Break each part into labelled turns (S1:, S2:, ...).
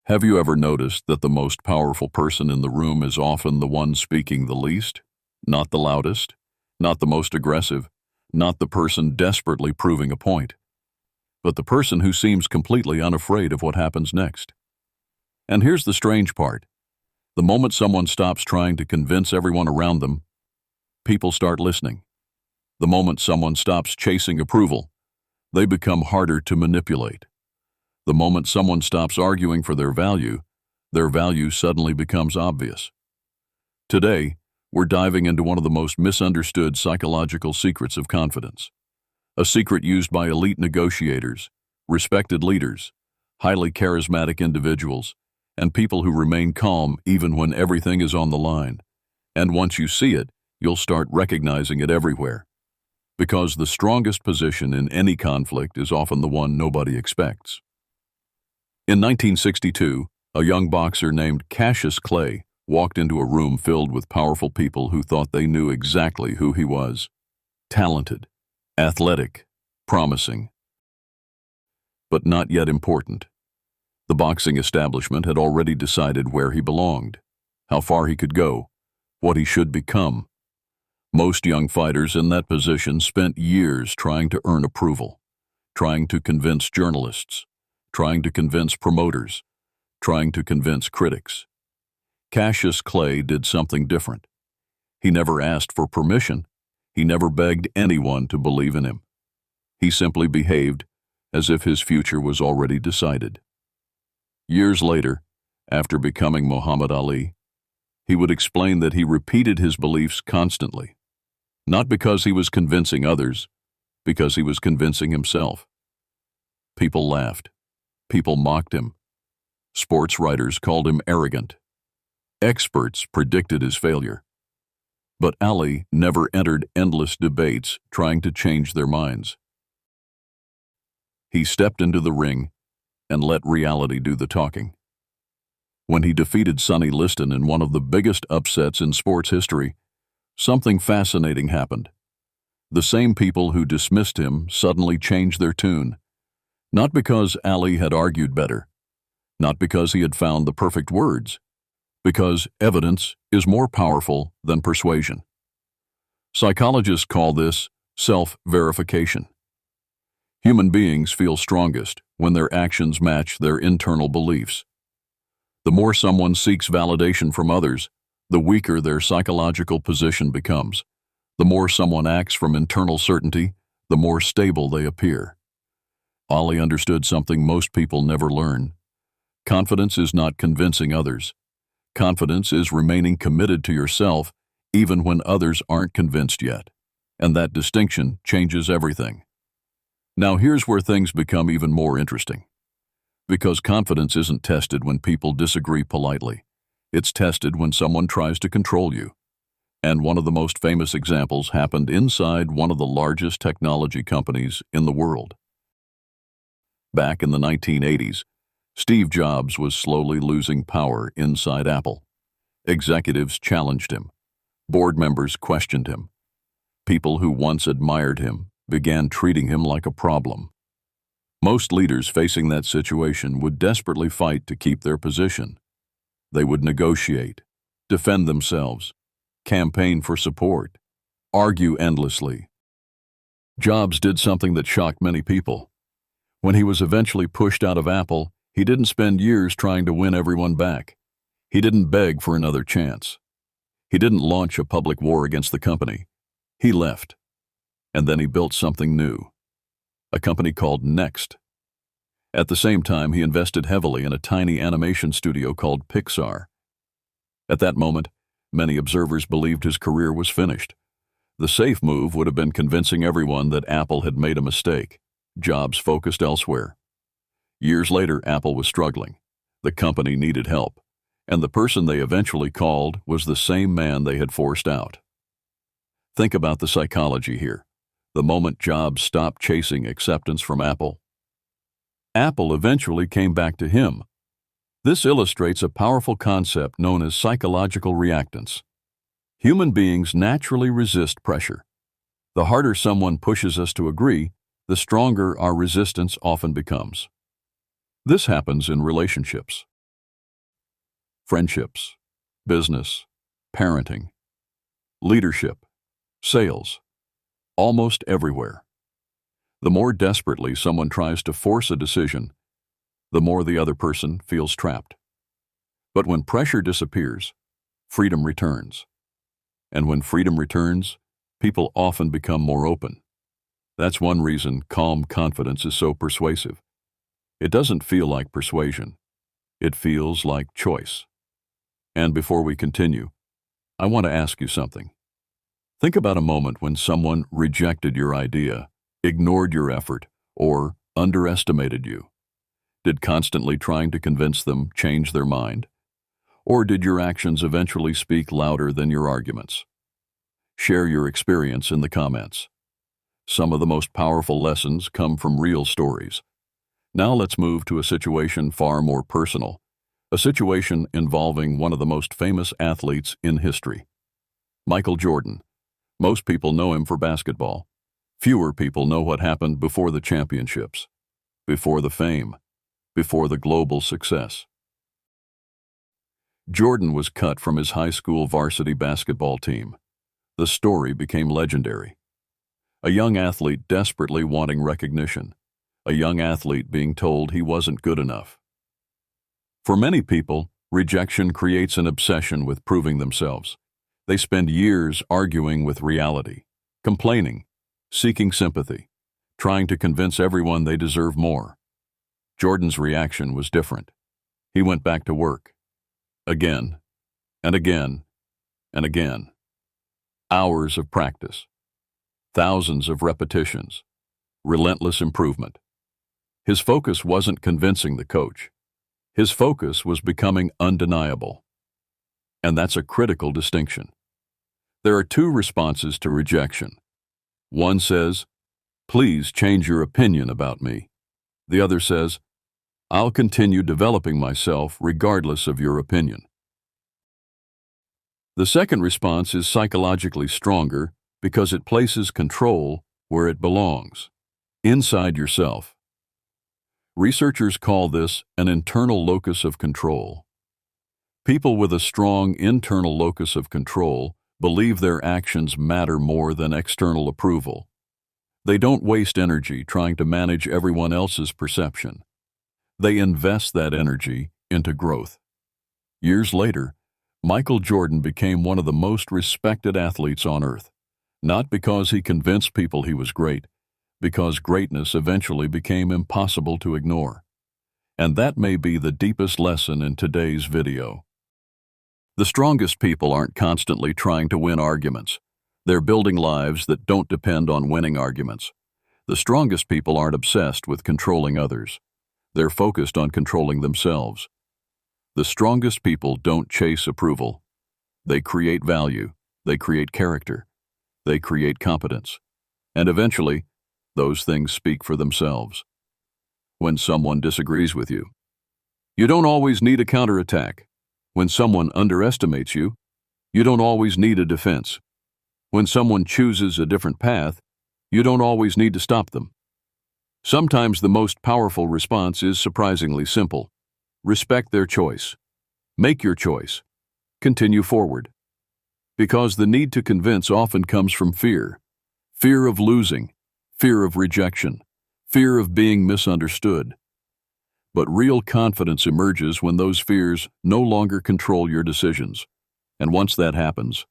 S1: Have you ever noticed that the most powerful person in the room is often the one speaking the least? Not the loudest, not the most aggressive, not the person desperately proving a point, but the person who seems completely unafraid of what happens next. And here's the strange part. The moment someone stops trying to convince everyone around them, people start listening. The moment someone stops chasing approval, they become harder to manipulate. The moment someone stops arguing for their value suddenly becomes obvious. Today, we're diving into one of the most misunderstood psychological secrets of confidence. A secret used by elite negotiators, respected leaders, highly charismatic individuals, and people who remain calm even when everything is on the line. And once you see it, you'll start recognizing it everywhere. Because the strongest position in any conflict is often the one nobody expects. In 1962, a young boxer named Cassius Clay walked into a room filled with powerful people who thought they knew exactly who he was. Talented, athletic, promising, but not yet important. The boxing establishment had already decided where he belonged, how far he could go, what he should become. Most young fighters in that position spent years trying to earn approval, trying to convince journalists, trying to convince promoters, trying to convince critics. Cassius Clay did something different. He never asked for permission. He never begged anyone to believe in him. He simply behaved as if his future was already decided. Years later, after becoming Muhammad Ali, he would explain that he repeated his beliefs constantly, not because he was convincing others, because he was convincing himself. People laughed. People mocked him. Sports writers called him arrogant. Experts predicted his failure. But Ali never entered endless debates trying to change their minds. He stepped into the ring and let reality do the talking. When he defeated Sonny Liston in one of the biggest upsets in sports history, something fascinating happened. The same people who dismissed him suddenly changed their tune. Not because Ali had argued better, not because he had found the perfect words, because evidence is more powerful than persuasion. Psychologists call this self-verification. Human beings feel strongest when their actions match their internal beliefs. The more someone seeks validation from others, the weaker their psychological position becomes. The more someone acts from internal certainty, the more stable they appear. Ali understood something most people never learn. Confidence is not convincing others. Confidence is remaining committed to yourself even when others aren't convinced yet. And that distinction changes everything. Now here's where things become even more interesting. Because confidence isn't tested when people disagree politely. It's tested when someone tries to control you. And one of the most famous examples happened inside one of the largest technology companies in the world. Back in the 1980s, Steve Jobs was slowly losing power inside Apple. Executives challenged him. Board members questioned him. People who once admired him began treating him like a problem. Most leaders facing that situation would desperately fight to keep their position. They would negotiate, defend themselves, campaign for support, argue endlessly. Jobs did something that shocked many people. When he was eventually pushed out of Apple, he didn't spend years trying to win everyone back. He didn't beg for another chance. He didn't launch a public war against the company. He left. And then he built something new. A company called Next. At the same time, he invested heavily in a tiny animation studio called Pixar. At that moment, many observers believed his career was finished. The safe move would have been convincing everyone that Apple had made a mistake. Jobs focused elsewhere. Years later, Apple was struggling. The company needed help. And the person they eventually called was the same man they had forced out. Think about the psychology here. The moment Jobs stopped chasing acceptance from Apple, Apple eventually came back to him. This illustrates a powerful concept known as psychological reactance. Human beings naturally resist pressure. The harder someone pushes us to agree, the stronger our resistance often becomes. This happens in relationships. friendships, business, parenting, leadership, sales, almost everywhere. The more desperately someone tries to force a decision, the more the other person feels trapped. But when pressure disappears, freedom returns. And when freedom returns, people often become more open. That's one reason calm confidence is so persuasive. It doesn't feel like persuasion. It feels like choice. And before we continue, I want to ask you something. Think about a moment when someone rejected your idea, ignored your effort, or underestimated you. Did constantly trying to convince them change their mind? Or did your actions eventually speak louder than your arguments? Share your experience in the comments. Some of the most powerful lessons come from real stories. Now let's move to a situation far more personal, a situation involving one of the most famous athletes in history, Michael Jordan. Most people know him for basketball. Fewer people know what happened before the championships, before the fame, before the global success. Jordan was cut from his high school varsity basketball team. The story became legendary. A young athlete desperately wanting recognition. A young athlete being told he wasn't good enough. For many people, rejection creates an obsession with proving themselves. They spend years arguing with reality, complaining, seeking sympathy, trying to convince everyone they deserve more. Jordan's reaction was different. He went back to work. Again, and again, and again. Hours of practice, thousands of repetitions, relentless improvement. His focus wasn't convincing the coach. His focus was becoming undeniable. And that's a critical distinction. There are two responses to rejection. One says, "Please change your opinion about me." The other says, "I'll continue developing myself regardless of your opinion." The second response is psychologically stronger because it places control where it belongs, inside yourself. Researchers call this an internal locus of control. People with a strong internal locus of control believe their actions matter more than external approval. They don't waste energy trying to manage everyone else's perception. They invest that energy into growth. Years later, Michael Jordan became one of the most respected athletes on earth, not because he convinced people he was great, because greatness eventually became impossible to ignore. And that may be the deepest lesson in today's video. The strongest people aren't constantly trying to win arguments. They're building lives that don't depend on winning arguments. The strongest people aren't obsessed with controlling others. They're focused on controlling themselves. The strongest people don't chase approval. They create value. They create character. They create competence. And eventually, those things speak for themselves. When someone disagrees with you, you don't always need a counterattack. When someone underestimates you, you don't always need a defense. When someone chooses a different path, you don't always need to stop them. Sometimes the most powerful response is surprisingly simple. Respect their choice. Make your choice. Continue forward. Because the need to convince often comes from fear. Fear of losing. Fear of rejection, fear of being misunderstood. But real confidence emerges when those fears no longer control your decisions. And once that happens,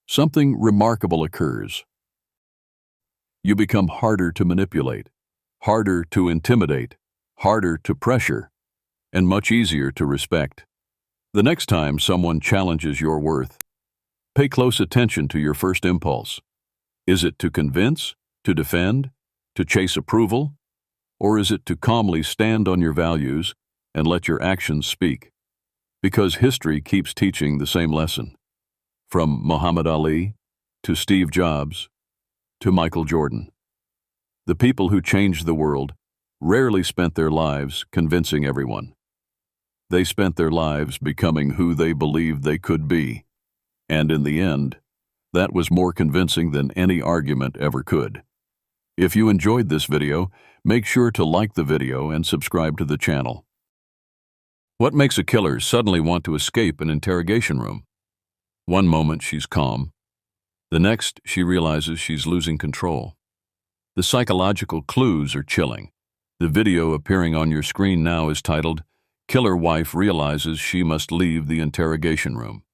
S1: something remarkable occurs. You become harder to manipulate, harder to intimidate, harder to pressure, and much easier to respect. The next time someone challenges your worth, pay close attention to your first impulse. Is it to convince? To defend? To chase approval? Or is it to calmly stand on your values and let your actions speak? Because history keeps teaching the same lesson. From Muhammad Ali to Steve Jobs to Michael Jordan. The people who changed the world rarely spent their lives convincing everyone. They spent their lives becoming who they believed they could be. And in the end, that was more convincing than any argument ever could. If you enjoyed this video, make sure to like the video and subscribe to the channel. What makes a killer suddenly want to escape an interrogation room? One moment she's calm. The next, she realizes she's losing control. The psychological clues are chilling. The video appearing on your screen now is titled, "Killer Wife Realizes She Must Leave the Interrogation Room."